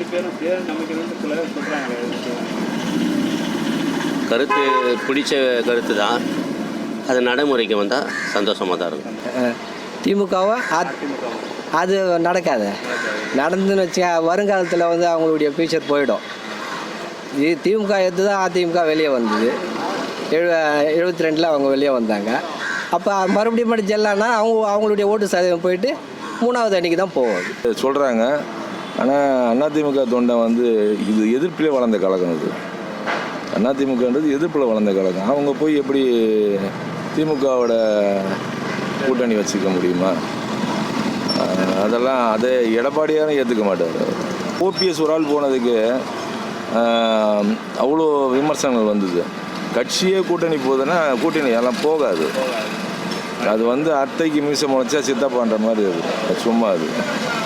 2 பேரும் சேர்ந்து அமைக்கணும்னு சொல்கிறாங்களே. கருத்து பிடிச்ச கருத்து தான். அது நடைமுறைக்கு வந்தால் சந்தோஷமாக தான் இருக்கும். திமுகவோ அது நடக்காது. நடந்துன்னு வச்சு வருங்காலத்தில் வந்து அவங்களுடைய ஃபியூச்சர் போயிடும். இது திமுக எடுத்து தான் அதிமுக வெளியே வந்தது. 72 அவங்க வெளியே வந்தாங்க. அப்போ மறுபடியும் ஜெல்லானா அவங்களுடைய ஓட்டு சதவீதம் போயிட்டு 3வது அன்றைக்கி தான் போகும் சொல்கிறாங்க. ஆனால் அதிமுக தொண்டை வந்து இது எதிர்ப்பிலே வளர்ந்த கழகம். இது அதிமுகன்றது எதிர்ப்பில் வளர்ந்த கழகம். அவங்க போய் எப்படி திமுகவோட கூட்டணி வச்சுக்க முடியுமா? அதெல்லாம் அதை எடப்பாடியாரும் ஏற்றுக்க மாட்டார். ஓபிஎஸ் ஒரு ஆள் போனதுக்கு அவ்வளோ விமர்சனங்கள் வந்தது. கட்சியே கூட்டணி போகுதுன்னா கூட்டணி எல்லாம் போகாது. அது வந்து அத்தைக்கு மீசை முளைச்சா சித்தப்பான்ற மாதிரி அது சும்மா அது.